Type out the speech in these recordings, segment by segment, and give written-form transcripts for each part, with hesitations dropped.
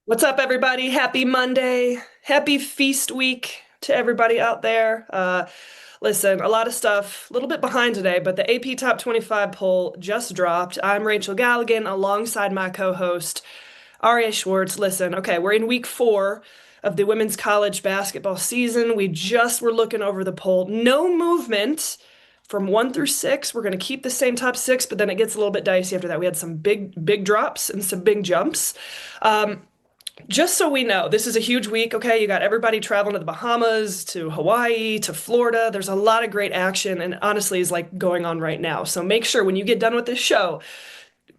What's up, everybody? Happy Monday. Happy feast week to everybody out there. Listen, a lot of stuff, a little bit behind today, but the AP Top 25 poll just dropped. I'm Rachel Galligan alongside my co-host, Aria Schwartz. Listen, okay, we're in week 4 of the women's college basketball season. We just were looking over the poll. No movement from 1 through 6. We're going to keep the same top 6, but then it gets a little bit dicey after that. We had some big drops and some big jumps. Just so we know, this is a huge week, okay? You got everybody traveling to the Bahamas, to Hawaii, to Florida. There's a lot of great action, and honestly, is like going on right now. So make sure when you get done with this show,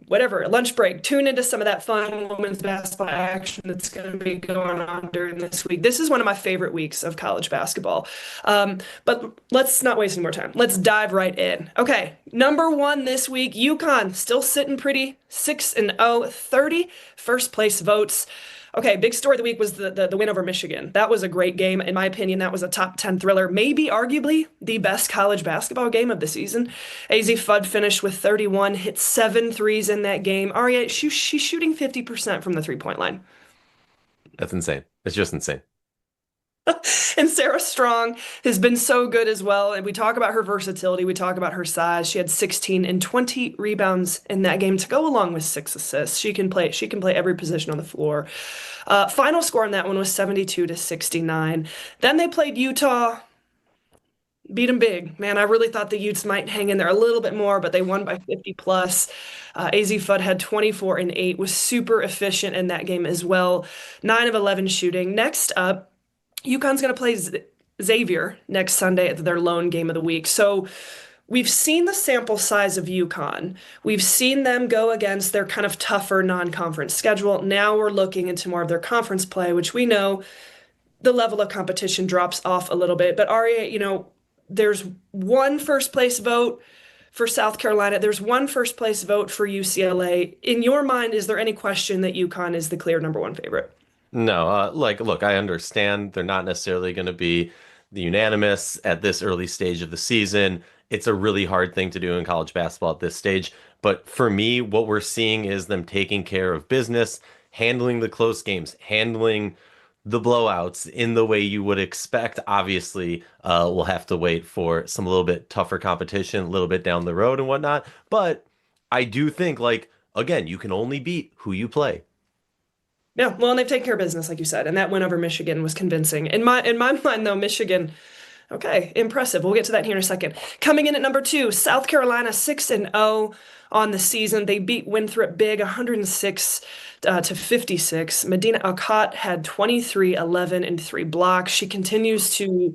whatever, lunch break, tune into some of that fun women's basketball action that's going to be going on during this week. This is one of my favorite weeks of college basketball. But let's not waste any more time. Let's dive right in. Okay, number one this week, UConn still sitting pretty, 6-0, 30 first place votes. Okay, big story of the week was the win over Michigan. That was a great game. In my opinion, that was a top 10 thriller, maybe arguably the best college basketball game of the season. AZ Fudd finished with 31, hit 7 threes in that game. Aria, she's shooting 50% from the three-point line. That's insane. It's just insane. And Sarah Strong has been so good as well. And we talk about her versatility, we talk about her size. She had 16 and 20 rebounds in that game to go along with 6 assists. She can play every position on the floor. Final score in that one was 72-69. Then they played Utah, beat them big. Man, I really thought the Utes might hang in there a little bit more, but they won by 50 plus. AZ Fudd had 24 and 8, was super efficient in that game as well. 9 of 11 shooting. Next up, UConn's going to play Xavier next Sunday at their lone game of the week. So we've seen the sample size of UConn. We've seen them go against their kind of tougher non-conference schedule. Now we're looking into more of their conference play, which we know the level of competition drops off a little bit. But Aria, there's one first place vote for South Carolina. There's one first place vote for UCLA. In your mind, is there any question that UConn is the clear number one favorite? No, look, I understand they're not necessarily going to be the unanimous at this early stage of the season. It's a really hard thing to do in college basketball at this stage. But for me, what we're seeing is them taking care of business, handling the close games, handling the blowouts in the way you would expect. Obviously, we'll have to wait for some a little bit tougher competition, a little bit down the road and whatnot. But I do think, like, again, you can only beat who you play. Yeah, well, and they've taken care of business, like you said, and that win over Michigan was convincing. In my mind, though, Michigan, okay, impressive. We'll get to that here in a second. Coming in at number 2, South Carolina 6-0 on the season. They beat Winthrop big, 106 to 56. Medina Alcott had 23, 11, and 3 blocks. She continues to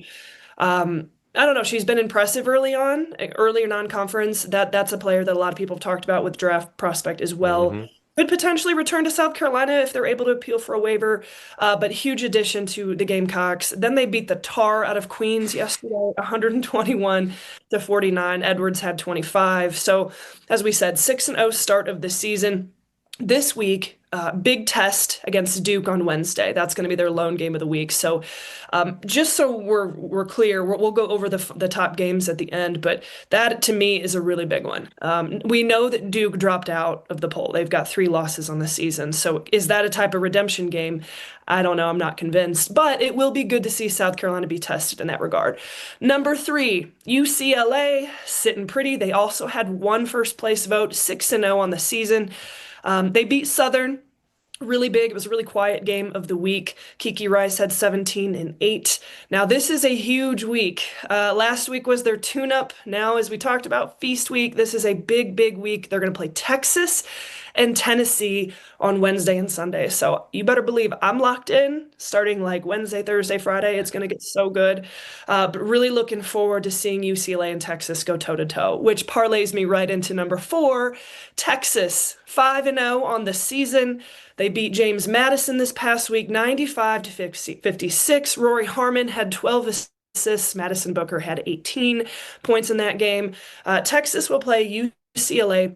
I don't know. She's been impressive early on, earlier non-conference. That's a player that a lot of people have talked about with draft prospect as well. Hmm. Could potentially return to South Carolina if they're able to appeal for a waiver, but huge addition to the Gamecocks. Then they beat the Tar out of Queens yesterday, 121 to 49. Edwards had 25. So, as we said, 6-0 start of the season. This week, big test against Duke on Wednesday. That's going to be their lone game of the week. So, just so we're clear, we'll go over the top games at the end. But that to me is a really big one. We know that Duke dropped out of the poll. They've got 3 losses on the season. So, is that a type of redemption game? I don't know. I'm not convinced. But it will be good to see South Carolina be tested in that regard. Number 3, UCLA sitting pretty. They also had one first place vote, 6-0 on the season. They beat Southern really big. It was a really quiet game of the week. Kiki Rice had 17 and 8. Now, this is a huge week. Last week was their tune-up. Now, as we talked about, Feast Week. This is a big week. They're going to play Texas and Tennessee on Wednesday and Sunday. So you better believe I'm locked in starting like Wednesday, Thursday, Friday. It's going to get so good. But really looking forward to seeing UCLA and Texas go toe-to-toe, which parlays me right into number 4, Texas, 5-0 on the season. They beat James Madison this past week, 95 to 56. Rory Harmon had 12 assists. Madison Booker had 18 points in that game. Texas will play UCLA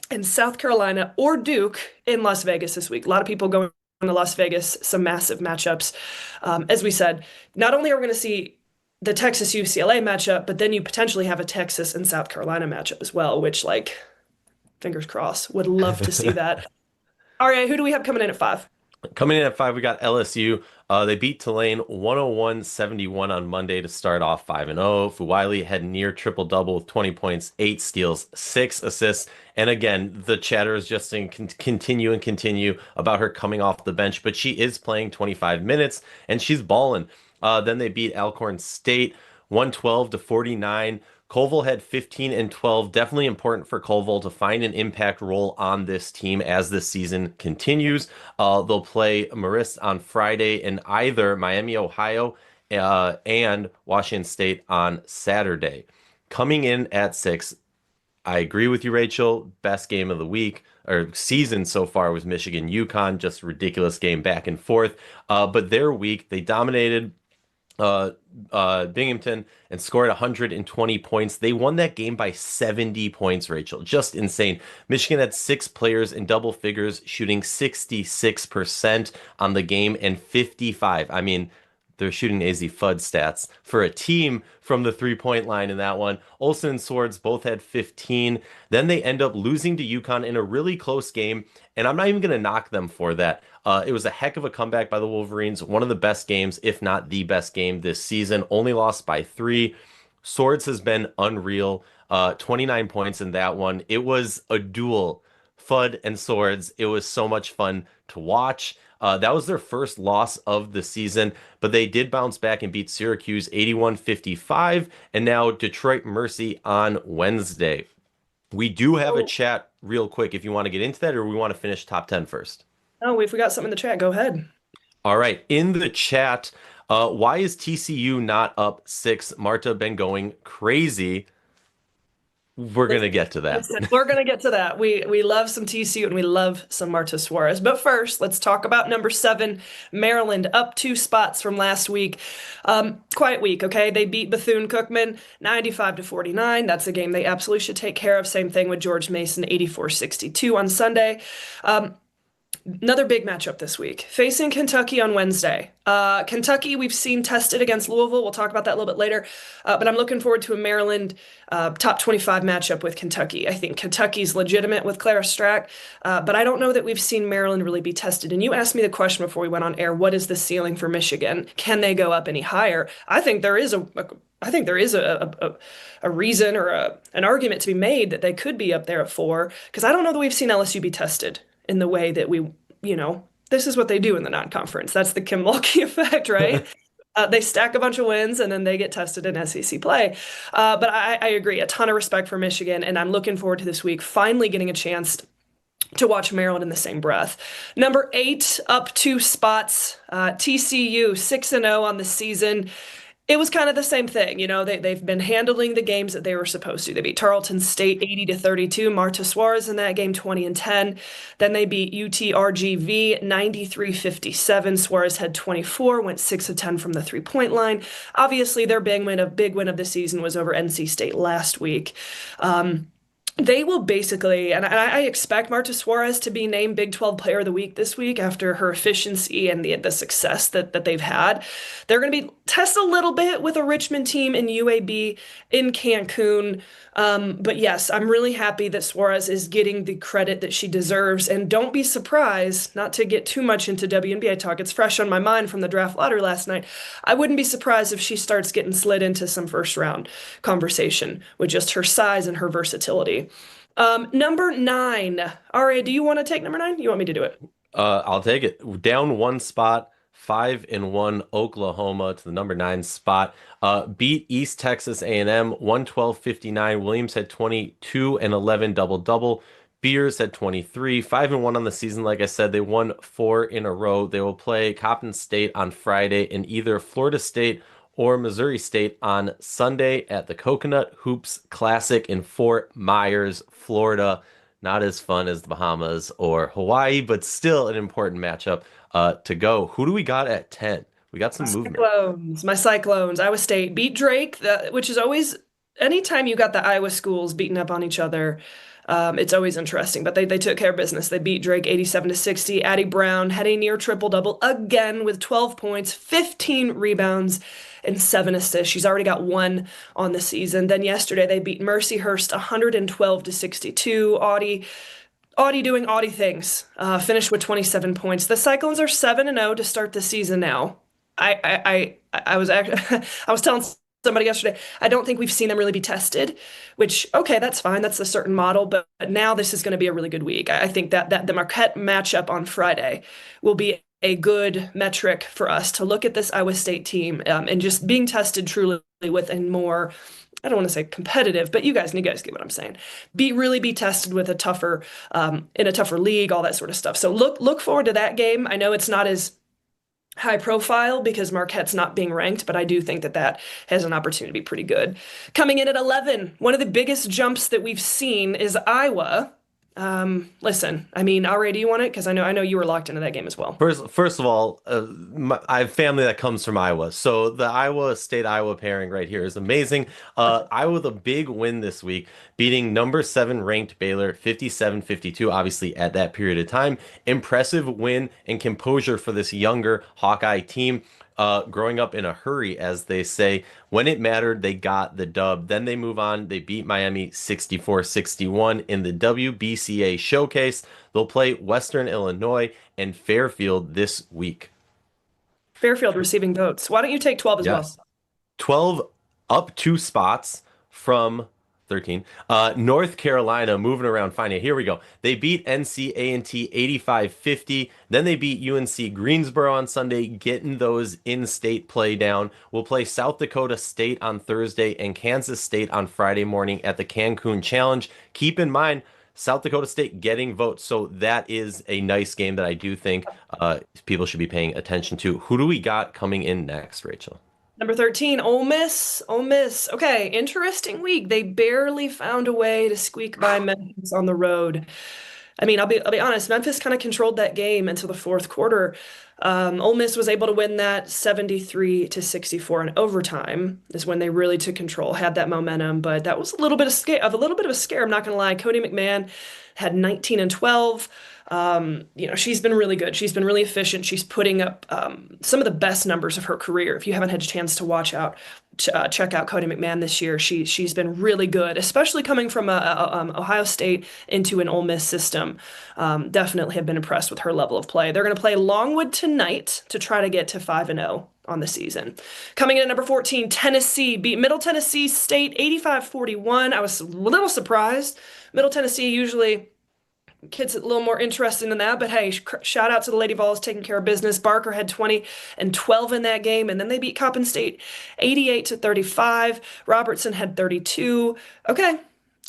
and South Carolina or Duke in Las Vegas this week. A lot of people going to Las Vegas, some massive matchups. As we said, not only are we going to see the Texas UCLA matchup, but then you potentially have a Texas and South Carolina matchup as well, which, like, fingers crossed, would love to see that. All right, who do we have coming in at 5? Coming in at 5, we got LSU. They beat Tulane 101-71 on Monday to start off 5-0. Fuwili had near triple-double with 20 points, 8 steals, 6 assists. And again, the chatter is just going to continue and continue about her coming off the bench, but she is playing 25 minutes and she's balling. Then they beat Alcorn State 112-49. Colville had 15 and 12. Definitely important for Colville to find an impact role on this team as this season continues. They'll play Marist on Friday in either Miami, Ohio, and Washington State on Saturday. Coming in at 6, I agree with you, Rachel. Best game of the week or season so far was Michigan UConn. Just ridiculous game back and forth. But their week, they dominated uh, Binghamton and scored 120 points. They won that game by 70 points, Rachel. Just insane. Michigan had 6 players in double figures, shooting 66% on the game and 55. I mean, they're shooting AZ FUD stats for a team from the 3-point line in that one. Olsen and Swords both had 15. Then they end up losing to UConn in a really close game, and I'm not even going to knock them for that. It was a heck of a comeback by the Wolverines. One of the best games, if not the best game this season. Only lost by 3. Swords has been unreal. 29 points in that one. It was a duel. FUD and Swords. It was so much fun to watch. That was their first loss of the season, but they did bounce back and beat Syracuse 81-55, and now Detroit Mercy on Wednesday. We do have a Oh, chat real quick if you want to get into that, or we want to finish top 10 first. no, if we got something in the chat, go ahead. All right, in the chat, why is TCU not up 6? Marta been going crazy. We're gonna get to that. Listen, we're gonna get to that. We love some TCU and we love some Marta Suarez. But first, let's talk about number 7, Maryland, up 2 spots from last week. Quiet week, okay? They beat Bethune-Cookman 95-49. That's a game they absolutely should take care of. Same thing with George Mason, 84-62 on Sunday. Another big matchup this week, facing Kentucky on Wednesday. Kentucky, we've seen tested against Louisville. We'll talk about that a little bit later. But I'm looking forward to a Maryland top 25 matchup with Kentucky. I think Kentucky's legitimate with Clara Strack, but I don't know that we've seen Maryland really be tested. And you asked me the question before we went on air, what is the ceiling for Michigan? Can they go up any higher? I think there is a reason or an argument to be made that they could be up there at 4, because I don't know that we've seen LSU be tested in the way that this is what they do in the non-conference. That's the Kim Mulkey effect, right? They stack a bunch of wins and then they get tested in SEC play. But I agree, a ton of respect for Michigan, and I'm looking forward to this week finally getting a chance to watch Maryland in the same breath. Number 8, up 2 spots, TCU 6-0 on the season. It was kind of the same thing. They've been handling the games that they were supposed to. They beat Tarleton State 80-32. Marta Suarez in that game 20-10. Then they beat UTRGV 93-57. Suarez had 24, went 6 of 10 from the 3-point line. Obviously, their big win of the season was over NC State last week. They will basically, and I expect Marta Suarez to be named Big 12 Player of the Week this week after her efficiency and the success that they've had. They're going to be test a little bit with a Richmond team in UAB in Cancun. But yes, I'm really happy that Suarez is getting the credit that she deserves. And don't be surprised, not to get too much into WNBA talk, it's fresh on my mind from the draft lottery last night. I wouldn't be surprised if she starts getting slid into some first round conversation with just her size and her versatility. Number 9. Aria, do you want to take number 9? You want me to do it? I'll take it. Down 1 spot, 5-1 Oklahoma to the number 9 spot. Beat East Texas A&M 112-59. Williams had 22 and 11 double-double. Beers had 23, 5-1 on the season. Like I said, they won 4 in a row. They will play Coppin State on Friday in either Florida State or Missouri State on Sunday at the Coconut Hoops Classic in Fort Myers, Florida. Not as fun as the Bahamas or Hawaii, but still an important matchup to go. Who do we got at 10? We got some movement. My Cyclones. Iowa State beat Drake, which is always, anytime you got the Iowa schools beating up on each other, it's always interesting. But they took care of business. They beat Drake 87-60. Addie Brown had a near triple-double again with 12 points, 15 rebounds, and 7 assists. She's already got 1 on the season. Then yesterday they beat Mercyhurst 112-62. Audie doing Audie things. Finished with 27 points. The Cyclones are 7-0 to start the season now. I was actually I was telling somebody yesterday, I don't think we've seen them really be tested, which okay, that's fine. That's a certain model, but now this is going to be a really good week. I think that the Marquette matchup on Friday will be a good metric for us to look at this Iowa State team and just being tested truly with a more I don't want to say competitive, but you guys get what I'm saying. Be tested with a tougher in a tougher league, all that sort of stuff. So look forward to that game. I know it's not as high profile because Marquette's not being ranked, but I do think that has an opportunity to be pretty good. Coming in at 11, one of the biggest jumps that we've seen is Iowa. Listen, I mean, Ari, do you want it? Because I know you were locked into that game as well. First of all, I have family that comes from Iowa, so the Iowa State Iowa pairing right here is amazing. Iowa with a big win this week, beating number 7 ranked Baylor 57-52, obviously at that period of time. Impressive win and composure for this younger Hawkeye team. Growing up in a hurry, as they say. When it mattered, they got the dub. Then they move on. They beat Miami 64-61 in the WBCA showcase. They'll play Western Illinois and Fairfield this week. Fairfield receiving votes. Why don't you take 12 as well? Yes. 12 up 2 spots from 13. North Carolina moving around fine. Here we go. They beat NC-A&T 85-50. Then they beat UNC Greensboro on Sunday, getting those in-state play down. We'll play South Dakota State on Thursday and Kansas State on Friday morning at the Cancun Challenge. Keep in mind, South Dakota State getting votes, so that is a nice game that I do think people should be paying attention to. Who do we got coming in next, Rachel? Number 13, Ole Miss. Ole Miss. Okay, interesting week. They barely found a way to squeak by Memphis on the road. I mean, I'll be honest, Memphis kind of controlled that game until the fourth quarter. Ole Miss was able to win that 73-64 in overtime is when they really took control, had that momentum, but that was a little bit of a scare, I'm not gonna lie. Cody McMahon had 19 and 12. She's been really good. She's been really efficient. She's putting up some of the best numbers of her career. If you haven't had a chance to check out Cody McMahon this year, she's been really good, especially coming from Ohio State into an Ole Miss system. Definitely have been impressed with her level of play. They're going to play Longwood tonight to try to get to 5-0 on the season. Coming in at number 14, Tennessee beat Middle Tennessee State 85-41. I was a little surprised. Middle Tennessee usually kids a little more interesting than that, but hey, shout out to the Lady Vols taking care of business. Barker had 20 and 12 in that game, and then they beat Coppin State 88-35. Robertson had 32. Okay,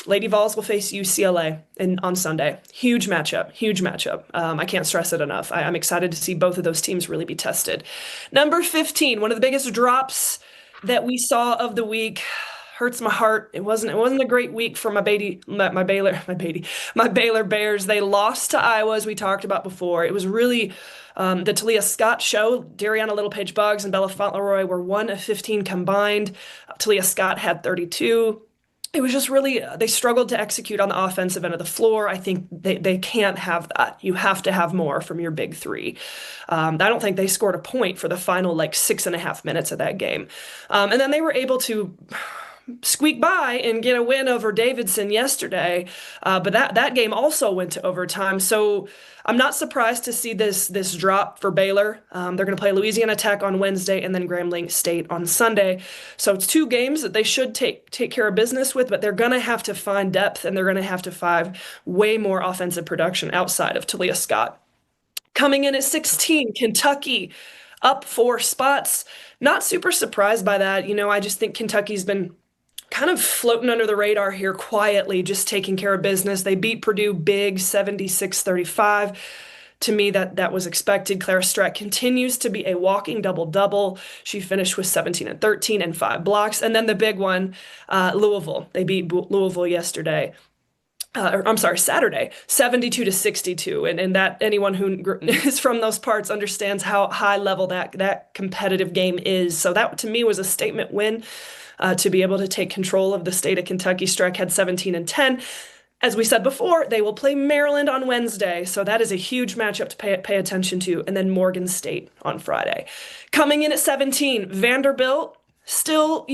Lady Vols will face UCLA on Sunday. Huge matchup, huge matchup. I can't stress it enough. I'm excited to see both of those teams really be tested. Number 15, one of the biggest drops that we saw of the week. Hurts my heart. It wasn't a great week for my Baylor Bears. They lost to Iowa, as we talked about before. It was really the Talia Scott show. Dariana Littlepage Buggs and Bella Fauntleroy were 1 of 15 combined. Talia Scott had 32. It was just really, they struggled to execute on the offensive end of the floor. I think they can't have that. You have to have more from your big three. I don't think they scored a point for the final 6.5 minutes of that game. And then they were able to squeak by and get a win over Davidson yesterday, but that game also went to overtime. So I'm not surprised to see this drop for Baylor. They're going to play Louisiana Tech on Wednesday and then Grambling State on Sunday. So it's 2 games that they should take care of business with, but they're going to have to find depth and they're going to have to find way more offensive production outside of Talia Scott. Coming in at 16, Kentucky up 4 spots. Not super surprised by that. I just think Kentucky's been kind of floating under the radar here quietly, just taking care of business. They beat Purdue big 76-35. To me, that was expected. Clara Stratt continues to be a walking double-double. She finished with 17 and 13 and 5 blocks. And then the big one, Louisville. They beat Louisville yesterday. Saturday, 72-62. And that anyone who is from those parts understands how high level that competitive game is. So that to me was a statement win. To be able to take control of the state of Kentucky. Streck had 17 and 10. As we said before, they will play Maryland on Wednesday, so that is a huge matchup to pay attention to, and then Morgan State on Friday. Coming in at 17, Vanderbilt, still,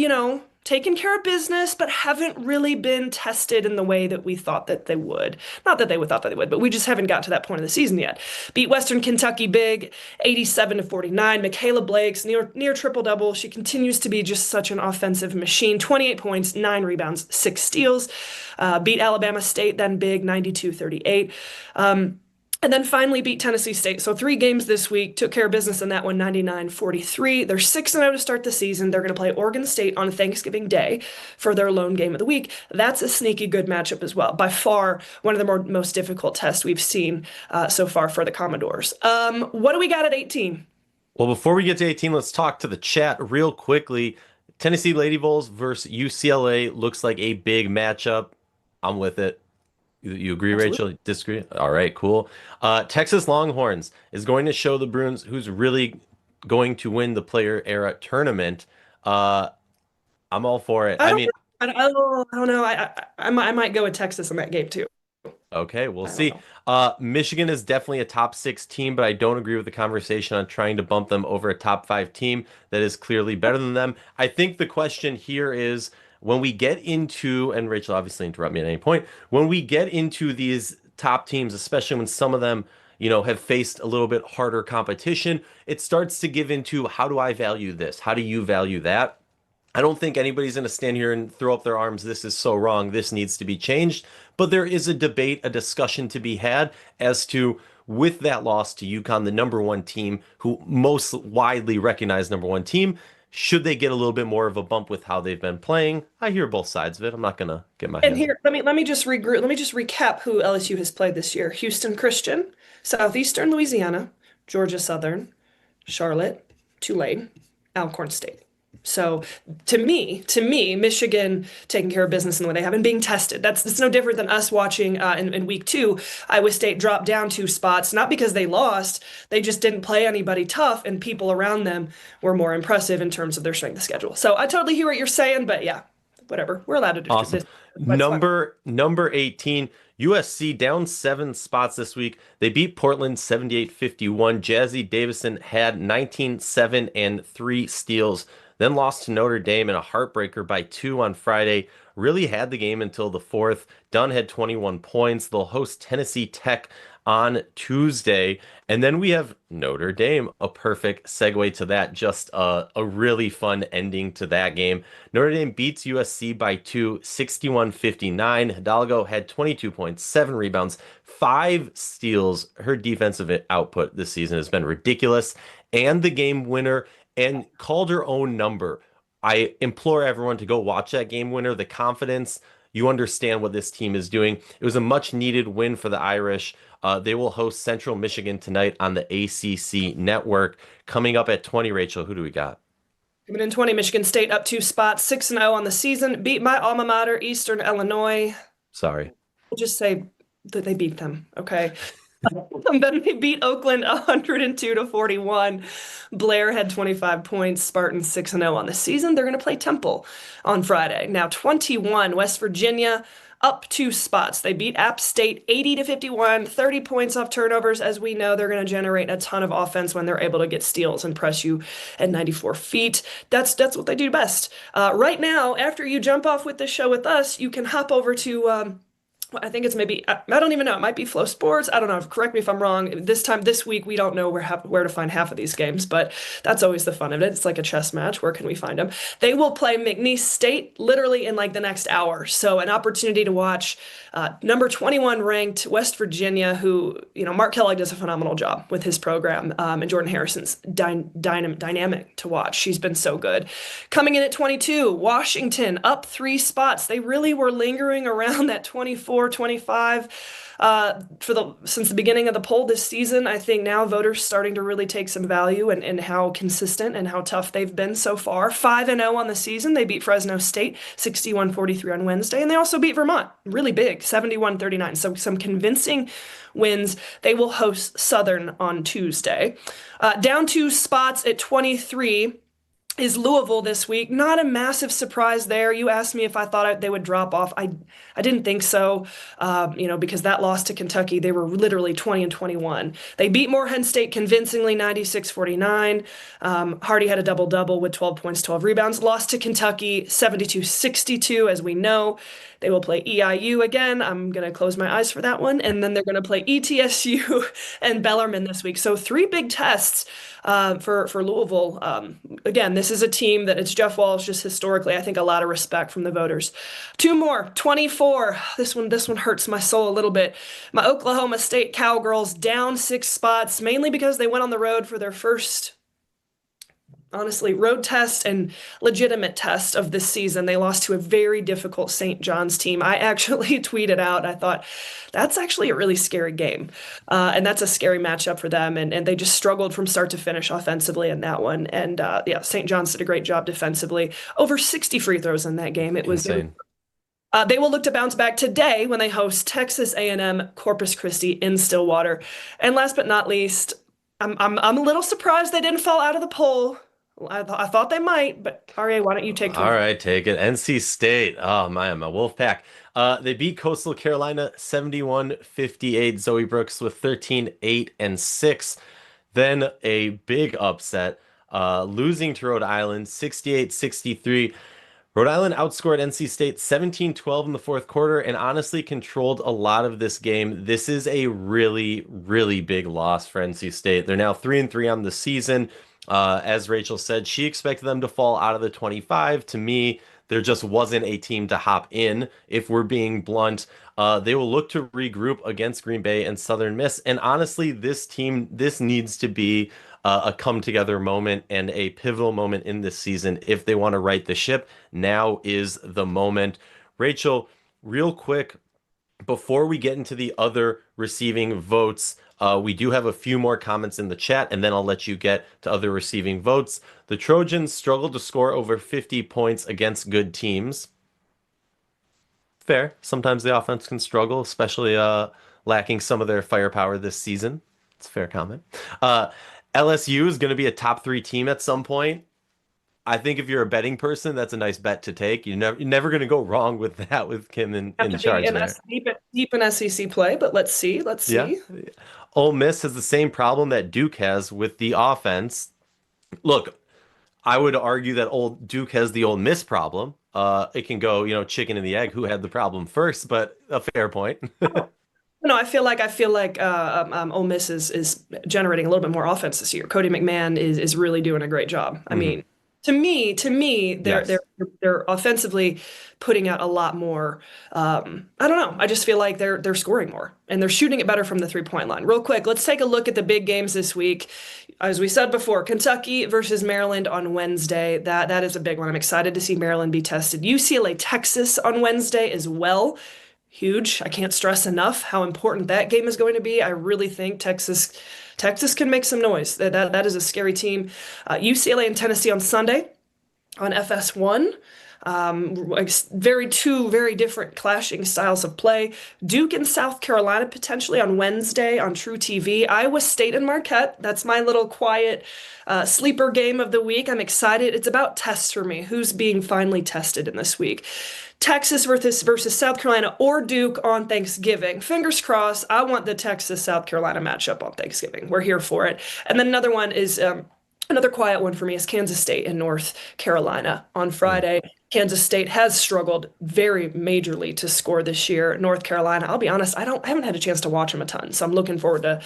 taken care of business, but haven't really been tested in the way that we thought that they would. Not that they would thought that they would, but we just haven't got to that point of the season yet. Beat Western Kentucky big, 87 to 49. Michaela Blake's near triple double. She continues to be just such an offensive machine. 28 points, 9 rebounds, 6 steals. Beat Alabama State then big, 92-38. And then finally beat Tennessee State. So 3 games this week, took care of business in that one, 99-43. They're 6-0 to start the season. They're going to play Oregon State on Thanksgiving Day for their lone game of the week. That's a sneaky good matchup as well. By far, one of the most difficult tests we've seen so far for the Commodores. What do we got at 18? Well, before we get to 18, let's talk to the chat real quickly. Tennessee Lady Vols versus UCLA looks like a big matchup. I'm with it. You agree, Absolutely. Rachel? Disagree? All right, cool. Texas Longhorns is going to show the Bruins who's really going to win the Player Era tournament. Uh, I'm all for it. I I don't mean, know. I don't know. I might go with Texas in that game too. okay, we'll I don't see. know. Michigan is definitely a top 6 team, but I don't agree with the conversation on trying to bump them over a top 5 team that is clearly better than them. I think the question here is when we get into, and Rachel obviously interrupt me at any point, when we get into these top teams, especially when some of them, have faced a little bit harder competition, it starts to give into how do I value this? How do you value that? I don't think anybody's going to stand here and throw up their arms. This is so wrong. This needs to be changed. But there is a debate, a discussion to be had as to, with that loss to UConn, the number one team, who most widely recognized number one team, should they get a little bit more of a bump with how they've been playing? I hear both sides of it. I'm not going to get my And hands. here, let me just regroup. Let me just recap who LSU has played this year. Houston Christian, Southeastern Louisiana, Georgia Southern, Charlotte, Tulane, Alcorn State. So to me, Michigan taking care of business in the way they have and being tested. That's no different than us watching in week 2, Iowa State drop down 2 spots, not because they lost, they just didn't play anybody tough, and people around them were more impressive in terms of their strength of schedule. So I totally hear what you're saying, but yeah, whatever. We're allowed to do Awesome. this. That's fine. Number 18, USC down 7 spots this week. They beat Portland 78-51. Jazzy Davison had 19, 7, and 3 steals. Then lost to Notre Dame in a heartbreaker by 2 on Friday. Really had the game until the fourth. Dunn had 21 points. They'll host Tennessee Tech on Tuesday. And then we have Notre Dame, a perfect segue to that. Just a really fun ending to that game. Notre Dame beats USC by 2, 61-59. Hidalgo had 22 points, 7 rebounds, 5 steals. Her defensive output this season has been ridiculous. And the game winner, and called her own number. I implore everyone to go watch that game winner. The confidence, you understand what this team is doing. It was a much needed win for the Irish. They will host Central Michigan tonight on the ACC network. Coming up at 20, Rachel, who do we got? Coming in 20, Michigan State up 2 spots, 6-0 on the season. Beat my alma mater, Eastern Illinois. Sorry. We'll just say that they beat them, okay? And then they beat Oakland 102 to 41. Blair had 25 points. Spartans 6-0 on the season. They're going to play Temple on Friday. Now 21, West Virginia up 2 spots. They beat App State 80 to 51, 30 points off turnovers. As we know, they're going to generate a ton of offense when they're able to get steals and press you at 94 feet. That's what they do best. Right now, after you jump off with this show with us, you can hop over to I think it's maybe, I don't even know. It might be Flow Sports. I don't know. Correct me if I'm wrong. This week, we don't know where to find half of these games, but that's always the fun of it. It's like a chess match. Where can we find them? They will play McNeese State literally in like the next hour. So an opportunity to watch number 21 ranked West Virginia, who, Mark Kellogg does a phenomenal job with his program, and Jordan Harrison's dynamic to watch. She's been so good. Coming in at 22, Washington up 3 spots. They really were lingering around that 24, 25 since the beginning of the poll this season. I think now voters starting to really take some value in how consistent and how tough they've been so far. 5-0 on the season. They beat Fresno State 61-43 on Wednesday, and they also beat Vermont really big 71-39. So some convincing wins. They will host Southern on Tuesday. Down 2 spots at 23. is Louisville this week. Not a massive surprise there. You asked me if I thought they would drop off. I didn't think so, because that loss to Kentucky, they were literally 20 and 21. They beat Morehead State convincingly 96-49. Hardy had a double-double with 12 points, 12 rebounds. Lost to Kentucky 72-62, as we know. They will play EIU again. I'm going to close my eyes for that one. And then they're going to play ETSU and Bellarmine this week. So three big tests for Louisville. Again, this is a team that it's Jeff Walsh, just historically, I think a lot of respect from the voters. Two more, 24. This one hurts my soul a little bit. My Oklahoma State Cowgirls down 6 spots, mainly because they went on the road for their first, honestly, road test and legitimate test of this season. They lost to a very difficult St. John's team. I actually tweeted out, I thought, that's actually a really scary game. And that's a scary matchup for them. And they just struggled from start to finish offensively in that one. And yeah, St. John's did a great job defensively. Over 60 free throws in that game. Insane. They will look to bounce back today when they host Texas A&M Corpus Christi in Stillwater. And last but not least, I'm a little surprised they didn't fall out of the poll. I thought they might, but RA, why don't you take All 20? right, take it. NC State. Oh my Wolfpack. They beat Coastal Carolina 71-58. Zoe Brooks with 13, 8, and 6. Then a big upset, losing to Rhode Island 68-63. Rhode Island outscored NC State 17-12 in the fourth quarter and honestly controlled a lot of this game. This is a really, really big loss for NC State. They're now 3-3 on the season. As Rachel said, she expected them to fall out of the 25. To me, there just wasn't a team to hop in, if we're being blunt. They will look to regroup against Green Bay and Southern Miss. And honestly, this needs to be a come together moment and a pivotal moment in this season if they want to right the ship. Now is the moment. Rachel, real quick, before we get into the other receiving votes, we do have a few more comments in the chat, and then I'll let you get to other receiving votes. The Trojans struggled to score over 50 points against good teams. Fair. Sometimes the offense can struggle, especially lacking some of their firepower this season. It's a fair comment. LSU is going to be a top 3 team at some point. I think if you're a betting person, that's a nice bet to take. You're never going to go wrong with that with Kim Have in to be charge there. deep in SEC play, but let's see. Let's Yeah. see. Ole Miss has the same problem that Duke has with the offense. Look, I would argue that old Duke has the Ole Miss problem. It can go, chicken and the egg, who had the problem first, but a fair point. No, I feel like Ole Miss is generating a little bit more offense this year. Cody McMahon is really doing a great job. I Mhm. mean, to me, they're Yes. they're they're offensively putting out a lot more. I don't know. I just feel like they're scoring more and they're shooting it better from the 3-point line. Real quick, let's take a look at the big games this week. As we said before, Kentucky versus Maryland on Wednesday. That is a big one. I'm excited to see Maryland be tested. UCLA, Texas on Wednesday as well. Huge. I can't stress enough how important that game is going to be. I really think Texas can make some noise. That is a scary team. UCLA and Tennessee on Sunday on FS1. Two very different clashing styles of play. Duke and South Carolina potentially on Wednesday on True TV. Iowa State and Marquette. That's my little quiet sleeper game of the week. I'm excited. It's about tests for me. Who's being finally tested in this week? Texas versus South Carolina or Duke on Thanksgiving. Fingers crossed. I want the Texas-South Carolina matchup on Thanksgiving. We're here for it. And then another one is another quiet one for me is Kansas State and North Carolina on Mm. Friday. Kansas State has struggled very majorly to score this year. North Carolina, I'll be honest, I haven't had a chance to watch them a ton, so I'm looking forward to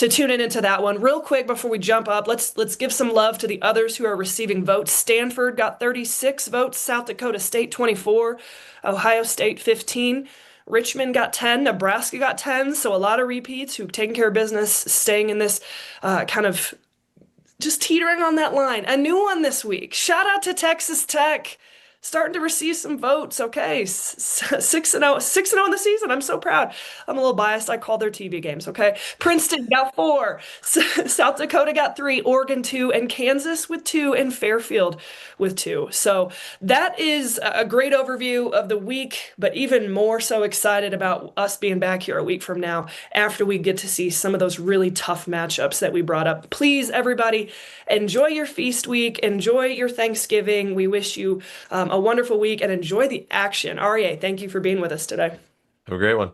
tuning into that one. Real quick before we jump up, let's give some love to the others who are receiving votes. Stanford got 36 votes, South Dakota State 24, Ohio State 15. Richmond got 10, Nebraska got 10, so a lot of repeats who've taken care of business, staying in this kind of just teetering on that line. A new one this week. Shout out to Texas Tech. starting to receive some votes. Okay, 6-0, 6-0 in the season. I'm so proud. I'm a little biased. I call their TV games. Okay, Princeton got 4, South Dakota got 3, Oregon 2, and Kansas with 2, and Fairfield with 2. So that is a great overview of the week, but even more so excited about us being back here a week from now after we get to see some of those really tough matchups that we brought up. Please, everybody, enjoy your feast week, enjoy your Thanksgiving. We wish you a wonderful week and enjoy the action. REA, thank you for being with us today. Have a great one.